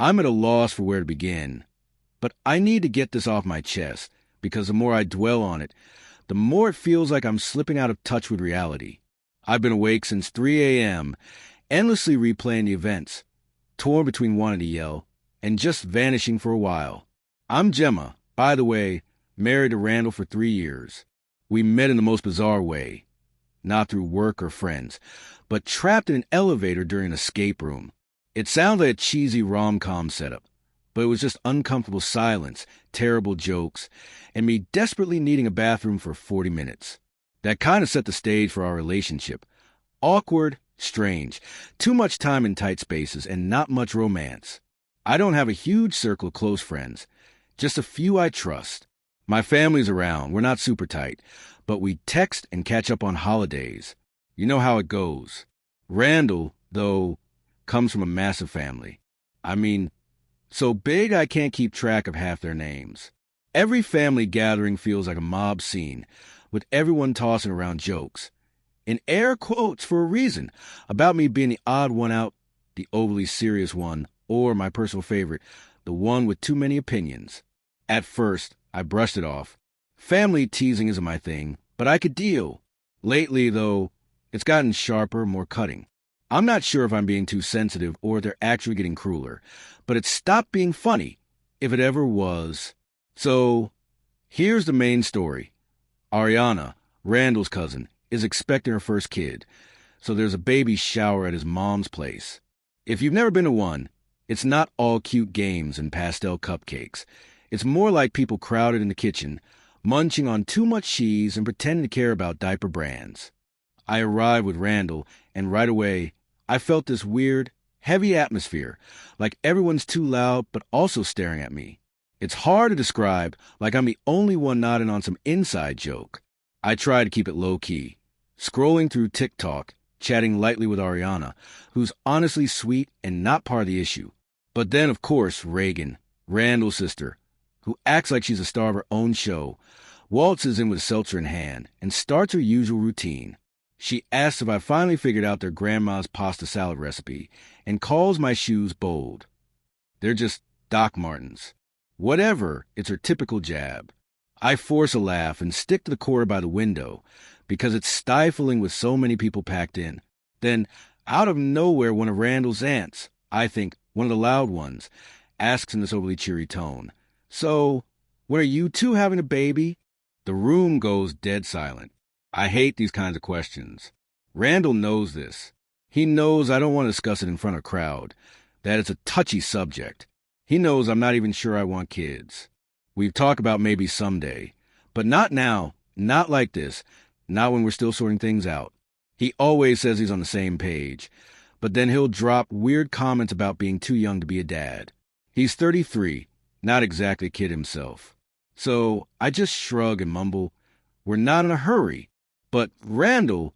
I'm at a loss for where to begin, but I need to get this off my chest, because the more I dwell on it, the more it feels like I'm slipping out of touch with reality. I've been awake since 3 a.m., endlessly replaying the events, torn between wanting to yell and just vanishing for a while. I'm Gemma, by the way, married to Randall for 3 years. We met in the most bizarre way, not through work or friends, but trapped in an elevator during an escape room. It sounds like a cheesy rom-com setup, but it was just uncomfortable silence, terrible jokes, and me desperately needing a bathroom for 40 minutes. That kind of set the stage for our relationship. Awkward, strange, too much time in tight spaces, and not much romance. I don't have a huge circle of close friends, just a few I trust. My family's around, we're not super tight, but we text and catch up on holidays. You know how it goes. Randall, though, comes from a massive family. I mean, so big I can't keep track of half their names. Every family gathering feels like a mob scene, with everyone tossing around jokes, in air quotes for a reason, about me being the odd one out, the overly serious one, or my personal favorite, the one with too many opinions. At first, I brushed it off. Family teasing isn't my thing, but I could deal. Lately, though, it's gotten sharper, more cutting. I'm not sure if I'm being too sensitive or if they're actually getting crueler, but it stopped being funny, if it ever was. So, here's the main story. Ariana, Randall's cousin, is expecting her first kid, so there's a baby shower at his mom's place. If you've never been to one, it's not all cute games and pastel cupcakes. It's more like people crowded in the kitchen, munching on too much cheese and pretending to care about diaper brands. I arrived with Randall, and right away, I felt this weird, heavy atmosphere, like everyone's too loud but also staring at me. It's hard to describe, like I'm the only one nodding on some inside joke. I try to keep it low-key, scrolling through TikTok, chatting lightly with Ariana, who's honestly sweet and not part of the issue. But then, of course, Reagan, Randall's sister, who acts like she's a star of her own show, waltzes in with a seltzer in hand and starts her usual routine. She asks if I finally figured out their grandma's pasta salad recipe and calls my shoes bold. They're just Doc Martens. Whatever, it's her typical jab. I force a laugh and stick to the corner by the window because it's stifling with so many people packed in. Then, out of nowhere, one of Randall's aunts, I think one of the loud ones, asks in this overly cheery tone, "So, when are you two having a baby?" The room goes dead silent. I hate these kinds of questions. Randall knows this. He knows I don't want to discuss it in front of a crowd, that it's a touchy subject. He knows I'm not even sure I want kids. We've talked about maybe someday, but not now, not like this, not when we're still sorting things out. He always says he's on the same page, but then he'll drop weird comments about being too young to be a dad. He's 33, not exactly a kid himself. So I just shrug and mumble, "We're not in a hurry." But Randall,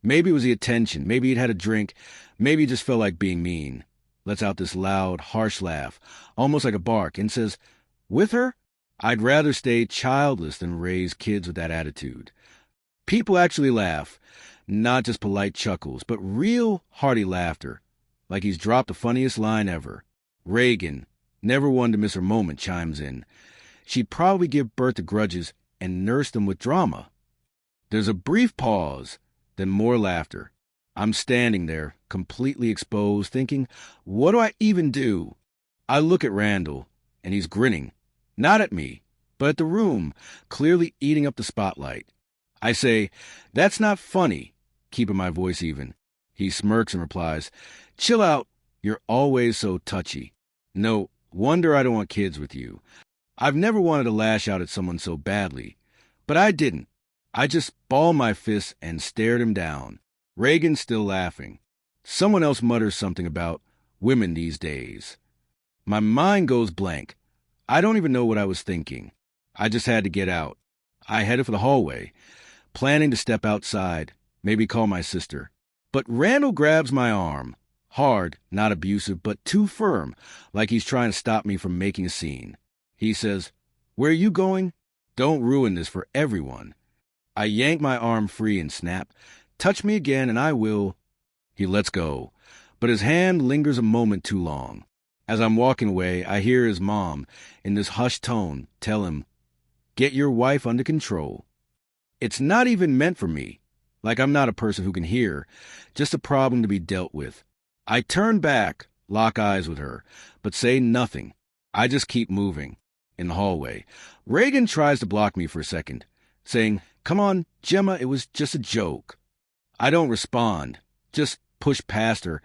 maybe it was the attention, maybe he'd had a drink, maybe he just felt like being mean, lets out this loud, harsh laugh, almost like a bark, and says, "With her? I'd rather stay childless than raise kids with that attitude." People actually laugh, not just polite chuckles, but real hearty laughter, like he's dropped the funniest line ever. Reagan, never one to miss her moment, chimes in. She'd probably give birth to grudges and nurse them with drama. There's a brief pause, then more laughter. I'm standing there, completely exposed, thinking, what do I even do? I look at Randall, and he's grinning. Not at me, but at the room, clearly eating up the spotlight. I say, "That's not funny," keeping my voice even. He smirks and replies, "Chill out, you're always so touchy. No wonder I don't want kids with you. I've never wanted to lash out at someone so badly, but I didn't. I just balled my fists and stared him down. Reagan's still laughing. Someone else mutters something about women these days. My mind goes blank. I don't even know what I was thinking. I just had to get out. I headed for the hallway, planning to step outside, maybe call my sister. But Randall grabs my arm. Hard, not abusive, but too firm, like he's trying to stop me from making a scene. He says, "Where are you going? Don't ruin this for everyone." I yank my arm free and snap, "Touch me again and I will." He lets go, but his hand lingers a moment too long. As I'm walking away, I hear his mom, in this hushed tone, tell him, "Get your wife under control." It's not even meant for me. Like I'm not a person who can hear, just a problem to be dealt with. I turn back, lock eyes with her, but say nothing. I just keep moving. In the hallway, Reagan tries to block me for a second, saying, "Come on, Gemma, it was just a joke." I don't respond, just push past her,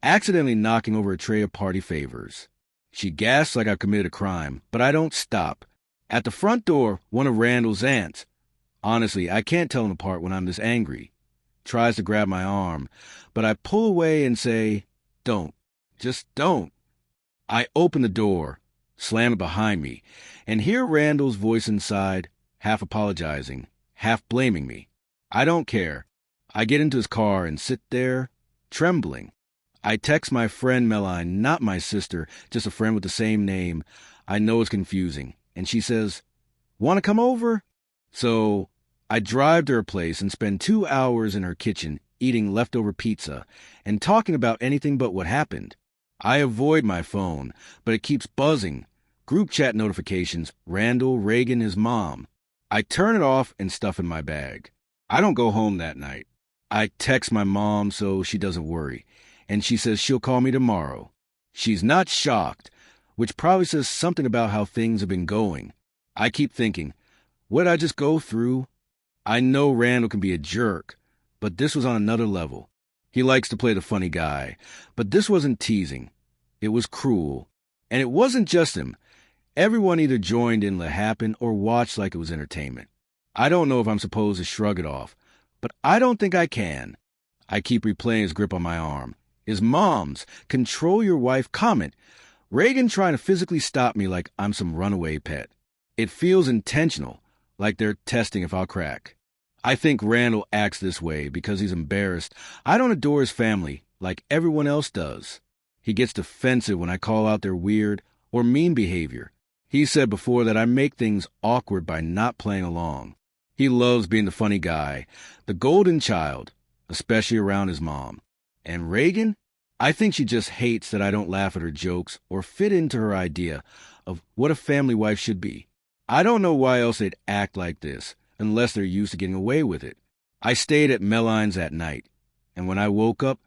accidentally knocking over a tray of party favors. She gasps like I've committed a crime, but I don't stop. At the front door, one of Randall's aunts, honestly, I can't tell them apart when I'm this angry, tries to grab my arm, but I pull away and say, "Don't. Just don't." I open the door, slam it behind me, and hear Randall's voice inside, half apologizing, half blaming me. I don't care. I get into his car and sit there, trembling. I text my friend Meline, not my sister, just a friend with the same name. I know it's confusing. And she says, "Want to come over?" So I drive to her place and spend 2 hours in her kitchen eating leftover pizza and talking about anything but what happened. I avoid my phone, but it keeps buzzing. Group chat notifications, Randall, Reagan, his mom. I turn it off and stuff in my bag. I don't go home that night. I text my mom so she doesn't worry, and she says she'll call me tomorrow. She's not shocked, which probably says something about how things have been going. I keep thinking, what did I just go through? I know Randall can be a jerk, but this was on another level. He likes to play the funny guy, but this wasn't teasing. It was cruel. And it wasn't just him. Everyone either joined in what happened or watched like it was entertainment. I don't know if I'm supposed to shrug it off, but I don't think I can. I keep replaying his grip on my arm. His mom's "control your wife" comment. Reagan trying to physically stop me like I'm some runaway pet. It feels intentional, like they're testing if I'll crack. I think Randall acts this way because he's embarrassed. I don't adore his family like everyone else does. He gets defensive when I call out their weird or mean behavior. He said before that I make things awkward by not playing along. He loves being the funny guy, the golden child, especially around his mom. And Reagan? I think she just hates that I don't laugh at her jokes or fit into her idea of what a family wife should be. I don't know why else they'd act like this, unless they're used to getting away with it. I stayed at Meline's that night, and when I woke up,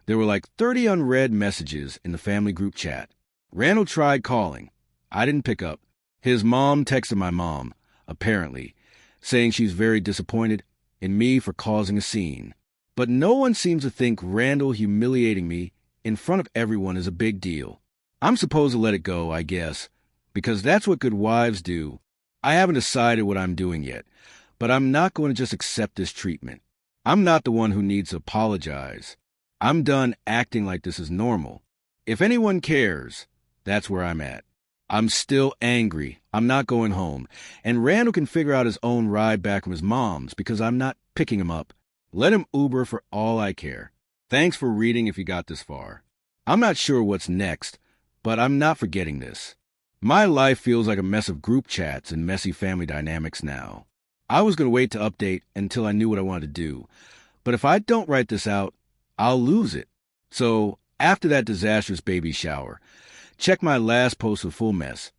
there were like 30 unread messages in the family group chat. Randall tried calling. I didn't pick up. His mom texted my mom, apparently, saying she's very disappointed in me for causing a scene. But no one seems to think Randall humiliating me in front of everyone is a big deal. I'm supposed to let it go, I guess, because that's what good wives do. I haven't decided what I'm doing yet, but I'm not going to just accept this treatment. I'm not the one who needs to apologize. I'm done acting like this is normal. If anyone cares, that's where I'm at. I'm still angry. I'm not going home. And Randall can figure out his own ride back from his mom's because I'm not picking him up. Let him Uber for all I care. Thanks for reading if you got this far. I'm not sure what's next, but I'm not forgetting this. My life feels like a mess of group chats and messy family dynamics now. I was going to wait to update until I knew what I wanted to do. But if I don't write this out, I'll lose it. So, after that disastrous baby shower, check my last post for full mess.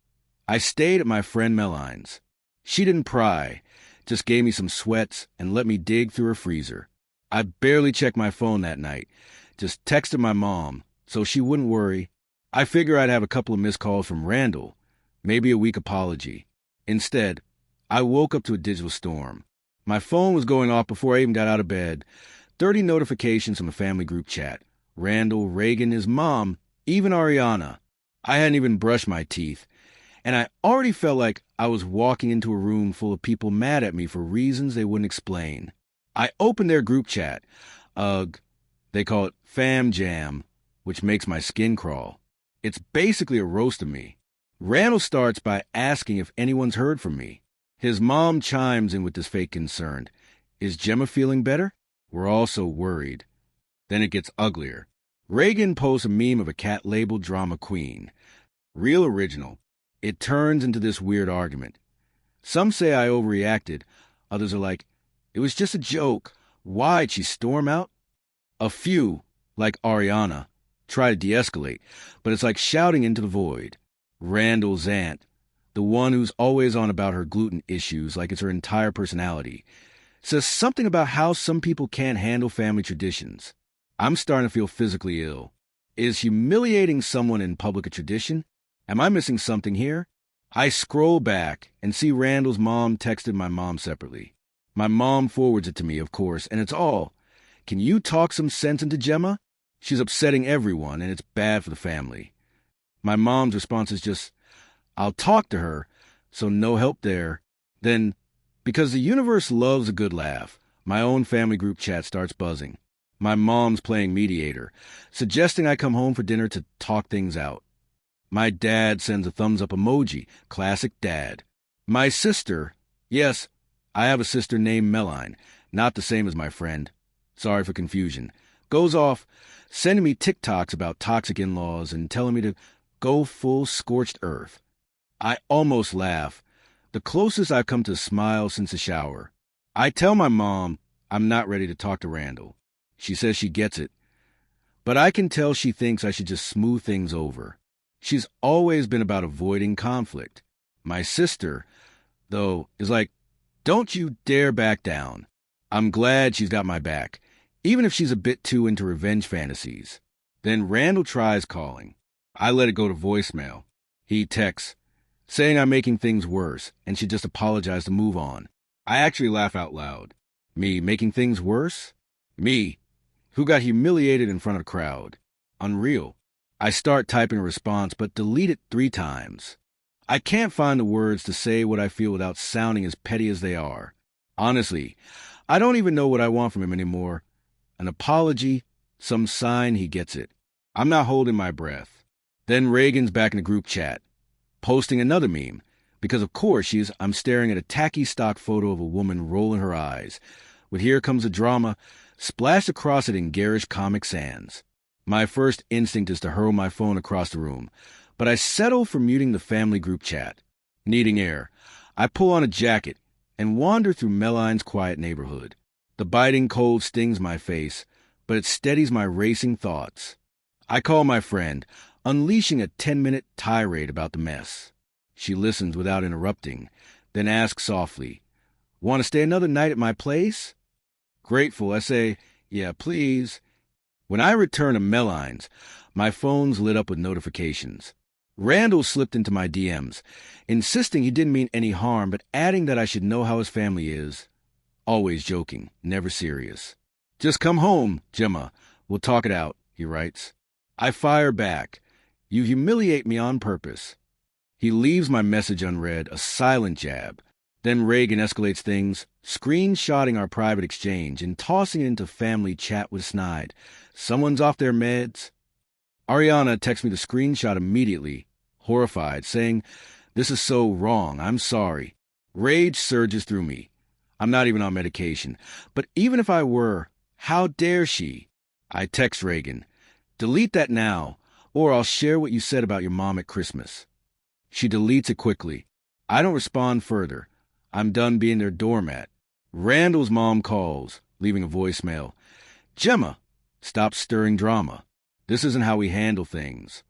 I stayed at my friend Meline's. She didn't pry, just gave me some sweats and let me dig through her freezer. I barely checked my phone that night, just texted my mom so she wouldn't worry. I figured I'd have a couple of missed calls from Randall, maybe a weak apology. Instead, I woke up to a digital storm. My phone was going off before I even got out of bed. 30 notifications from the family group chat. Randall, Reagan, his mom, even Ariana. I hadn't even brushed my teeth, and I already felt like I was walking into a room full of people mad at me for reasons they wouldn't explain. I opened their group chat. Ugh, they call it Fam Jam, which makes my skin crawl. It's basically a roast of me. Randall starts by asking if anyone's heard from me. His mom chimes in with this fake concern. Is Gemma feeling better? We're all so worried. Then it gets uglier. Reagan posts a meme of a cat labeled Drama Queen. Real original. It turns into this weird argument. Some say I overreacted. Others are like, it was just a joke. Why'd she storm out? A few, like Ariana, try to de-escalate, but it's like shouting into the void. Randall's aunt, the one who's always on about her gluten issues like it's her entire personality, says something about how some people can't handle family traditions. I'm starting to feel physically ill. Is humiliating someone in public a tradition? Am I missing something here? I scroll back and see Randall's mom texted my mom separately. My mom forwards it to me, of course, and it's all, "Can you talk some sense into Gemma? She's upsetting everyone, and it's bad for the family." My mom's response is just, "I'll talk to her," so no help there. Then, because the universe loves a good laugh, my own family group chat starts buzzing. My mom's playing mediator, suggesting I come home for dinner to talk things out. My dad sends a thumbs up emoji, classic dad. My sister, yes, I have a sister named Meline, not the same as my friend. Sorry for confusion. Goes off, sending me TikToks about toxic in-laws and telling me to go full scorched earth. I almost laugh, the closest I've come to a smile since the shower. I tell my mom I'm not ready to talk to Randall. She says she gets it, but I can tell she thinks I should just smooth things over. She's always been about avoiding conflict. My sister, though, is like, "Don't you dare back down." I'm glad she's got my back, even if she's a bit too into revenge fantasies. Then Randall tries calling. I let it go to voicemail. He texts, saying I'm making things worse and should just apologize to move on. I actually laugh out loud. Me making things worse? Me, who got humiliated in front of a crowd. Unreal. I start typing a response, but delete it 3 times. I can't find the words to say what I feel without sounding as petty as they are. Honestly, I don't even know what I want from him anymore. An apology, some sign he gets it. I'm not holding my breath. Then Reagan's back in the group chat, posting another meme, because of course I'm staring at a tacky stock photo of a woman rolling her eyes, with "Here Comes the Drama" splashed across it in garish Comic Sans. My first instinct is to hurl my phone across the room, but I settle for muting the family group chat. Needing air, I pull on a jacket and wander through Meline's quiet neighborhood. The biting cold stings my face, but it steadies my racing thoughts. I call my friend, unleashing a 10-minute tirade about the mess. She listens without interrupting, then asks softly, "Want to stay another night at my place?" Grateful, I say, "Yeah, please." When I return to Meline's, my phone's lit up with notifications. Randall slipped into my DMs, insisting he didn't mean any harm, but adding that I should know how his family is. Always joking, never serious. "Just come home, Gemma. We'll talk it out," he writes. I fire back, "You humiliate me on purpose." He leaves my message unread, a silent jab. Then Reagan escalates things, screenshotting our private exchange and tossing it into family chat with snide. "Someone's off their meds." Ariana texts me the screenshot immediately, horrified, saying, "This is so wrong. I'm sorry." Rage surges through me. I'm not even on medication. But even if I were, how dare she? I text Reagan, "Delete that now, or I'll share what you said about your mom at Christmas." She deletes it quickly. I don't respond further. I'm done being their doormat. Randall's mom calls, leaving a voicemail. "Gemma, stop stirring drama. This isn't how we handle things."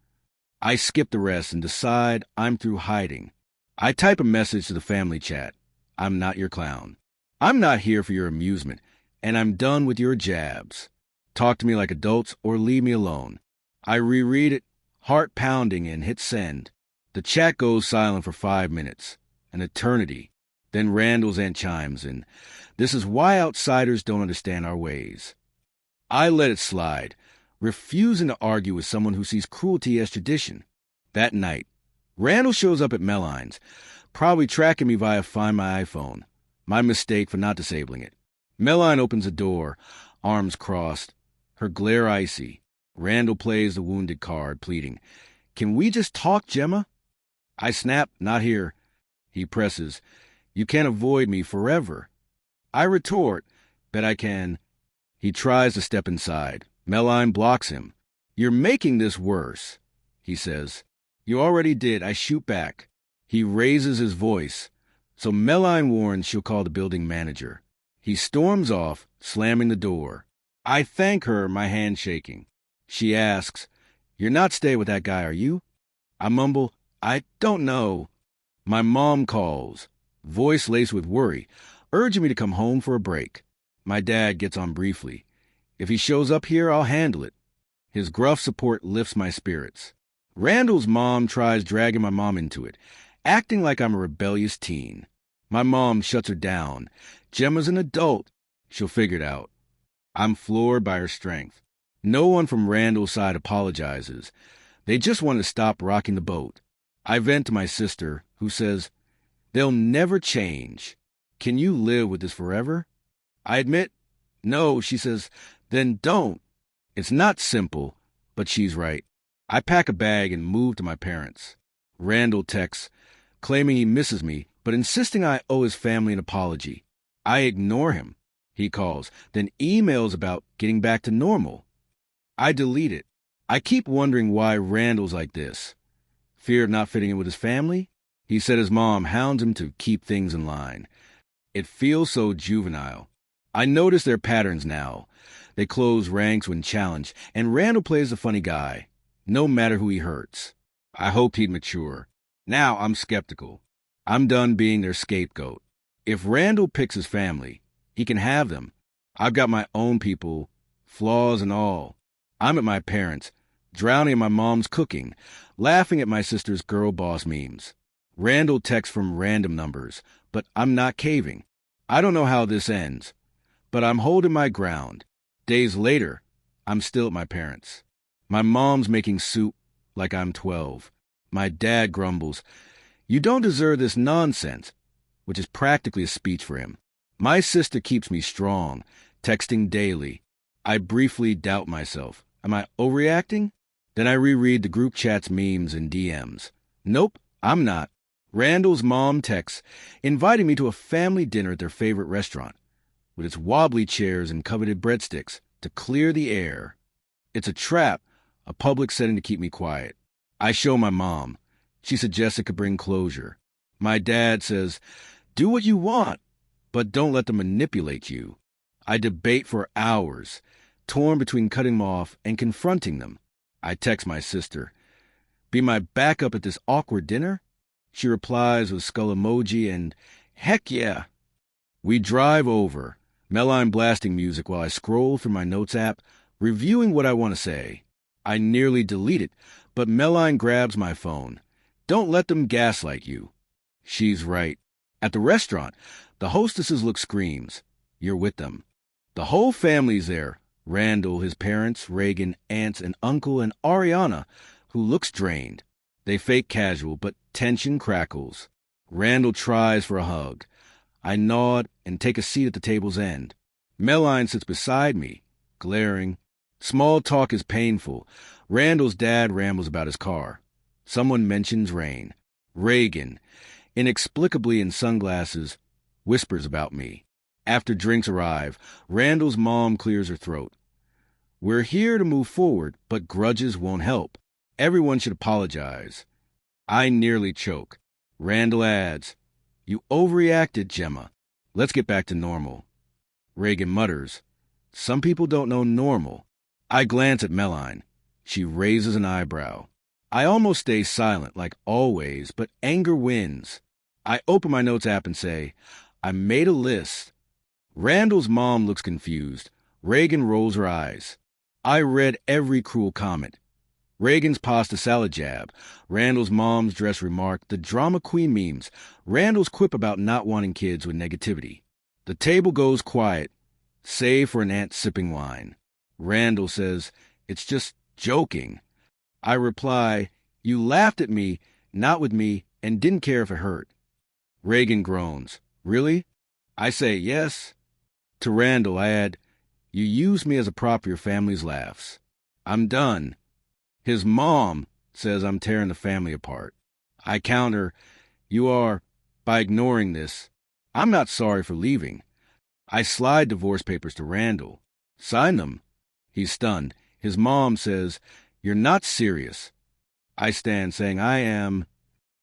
I skip the rest and decide I'm through hiding. I type a message to the family chat. "I'm not your clown. I'm not here for your amusement, and I'm done with your jabs. Talk to me like adults or leave me alone." I reread it, heart pounding, and hit send. The chat goes silent for 5 minutes, an eternity. Then Randall's aunt chimes in. "This is why outsiders don't understand our ways." I let it slide, refusing to argue with someone who sees cruelty as tradition. That night, Randall shows up at Meline's, probably tracking me via Find My iPhone. My mistake for not disabling it. Meline opens the door, arms crossed, her glare icy. Randall plays the wounded card, pleading, "Can we just talk, Gemma?" I snap, "Not here." He presses, "You can't avoid me forever." I retort, "Bet I can." He tries to step inside. Meline blocks him. "You're making this worse," he says. "You already did." I shoot back. He raises his voice, so Meline warns she'll call the building manager. He storms off, slamming the door. I thank her, my hand shaking. She asks, You're not staying with that guy, are you? I mumble, I don't know. My mom calls, voice laced with worry, urging me to come home for a break. My dad gets on briefly. If he shows up here, I'll handle it. His gruff support lifts my spirits. Randall's mom tries dragging my mom into it, acting like I'm a rebellious teen. My mom shuts her down. Gemma's an adult. She'll figure it out. I'm floored by her strength. No one from Randall's side apologizes. They just want to stop rocking the boat. I vent to my sister, who says, they'll never change. Can you live with this forever? I admit, no, she says, then don't. It's not simple, but she's right. I pack a bag and move to my parents. Randall texts, claiming he misses me, but insisting I owe his family an apology. I ignore him. He calls, then emails about getting back to normal. I delete it. I keep wondering why Randall's like this. Fear of not fitting in with his family? He said his mom hounds him to keep things in line. It feels so juvenile. I notice their patterns now. They close ranks when challenged, and Randall plays the funny guy, no matter who he hurts. I hoped he'd mature. Now I'm skeptical. I'm done being their scapegoat. If Randall picks his family, he can have them. I've got my own people, flaws and all. I'm at my parents', drowning in my mom's cooking, laughing at my sister's girl boss memes. Randall texts from random numbers, but I'm not caving. I don't know how this ends, but I'm holding my ground. Days later, I'm still at my parents'. My mom's making soup like I'm 12. My dad grumbles, "You don't deserve this nonsense," which is practically a speech for him. My sister keeps me strong, texting daily. I briefly doubt myself. Am I overreacting? Then I reread the group chat's memes and DMs. Nope, I'm not. Randall's mom texts, inviting me to a family dinner at their favorite restaurant, with its wobbly chairs and coveted breadsticks, to clear the air. It's a trap, a public setting to keep me quiet. I show my mom. She suggests it could bring closure. My dad says, do what you want, but don't let them manipulate you. I debate for hours, torn between cutting them off and confronting them. I text my sister, be my backup at this awkward dinner? She replies with skull emoji and, heck yeah. We drive over, Meline blasting music while I scroll through my notes app, reviewing what I want to say. I nearly delete it, but Meline grabs my phone. Don't let them gaslight you. She's right. At the restaurant, the hostesses look screams. You're with them. The whole family's there. Randall, his parents, Reagan, aunts, and uncle, and Ariana, who looks drained. They fake casual, but tension crackles. Randall tries for a hug. I nod and take a seat at the table's end. Meline sits beside me, glaring. Small talk is painful. Randall's dad rambles about his car. Someone mentions rain. Reagan, inexplicably in sunglasses, whispers about me. After drinks arrive, Randall's mom clears her throat. We're here to move forward, but grudges won't help. Everyone should apologize. I nearly choke. Randall adds, you overreacted, Gemma. Let's get back to normal. Reagan mutters, some people don't know normal. I glance at Meline. She raises an eyebrow. I almost stay silent, like always, but anger wins. I open my notes app and say, I made a list. Randall's mom looks confused. Reagan rolls her eyes. I read every cruel comment. Reagan's pasta salad jab, Randall's mom's dress remark, the drama queen memes, Randall's quip about not wanting kids with negativity. The table goes quiet, save for an aunt sipping wine. Randall says, it's just joking. I reply, you laughed at me, not with me, and didn't care if it hurt. Reagan groans, really? I say, yes. To Randall, I add, you used me as a prop for your family's laughs. I'm done. His mom says I'm tearing the family apart. I counter, you are, by ignoring this. I'm not sorry for leaving. I slide divorce papers to Randall. Sign them. He's stunned. His mom says, you're not serious. I stand saying I am.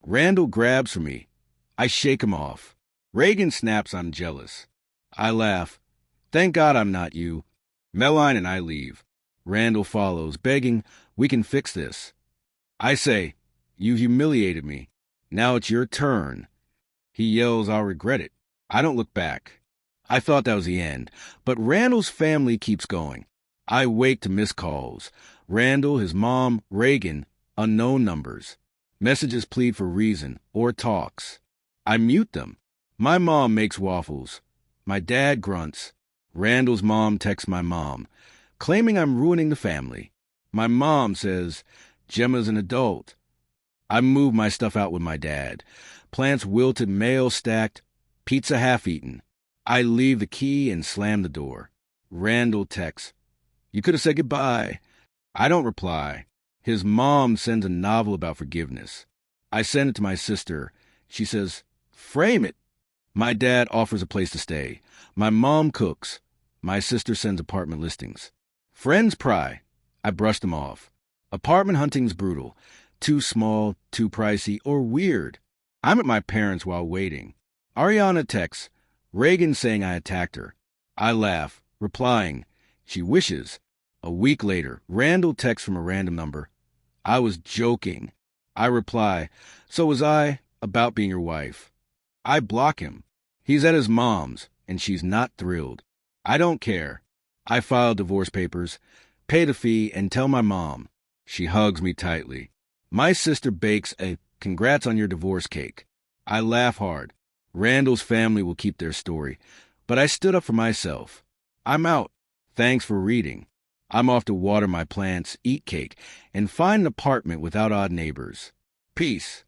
Randall grabs for me. I shake him off. Reagan snaps I'm jealous. I laugh. Thank God I'm not you. Meline and I leave. Randall follows, begging, "We can fix this." I say, "You humiliated me. Now it's your turn." He yells, "I'll regret it." I don't look back. I thought that was the end, but Randall's family keeps going. I wake to missed calls. Randall, his mom, Reagan, unknown numbers. Messages plead for reason or talks. I mute them. My mom makes waffles. My dad grunts. Randall's mom texts my mom, claiming I'm ruining the family. My mom says, "Gemma's an adult." I move my stuff out with my dad. Plants wilted, mail stacked, pizza half-eaten. I leave the key and slam the door. Randall texts, "You could have said goodbye." I don't reply. His mom sends a novel about forgiveness. I send it to my sister. She says, "Frame it." My dad offers a place to stay. My mom cooks. My sister sends apartment listings. Friends pry. I brush them off. Apartment hunting's brutal. Too small, too pricey, or weird. I'm at my parents' while waiting. Ariana texts, Reagan saying I attacked her. I laugh, replying, "She wishes." A week later, Randall texts from a random number, "I was joking." I reply, "So was I, about being your wife." I block him. He's at his mom's, and she's not thrilled. I don't care. I file divorce papers, pay the fee, and tell my mom. She hugs me tightly. My sister bakes a "congrats on your divorce" cake. I laugh hard. Randall's family will keep their story, but I stood up for myself. I'm out. Thanks for reading. I'm off to water my plants, eat cake, and find an apartment without odd neighbors. Peace.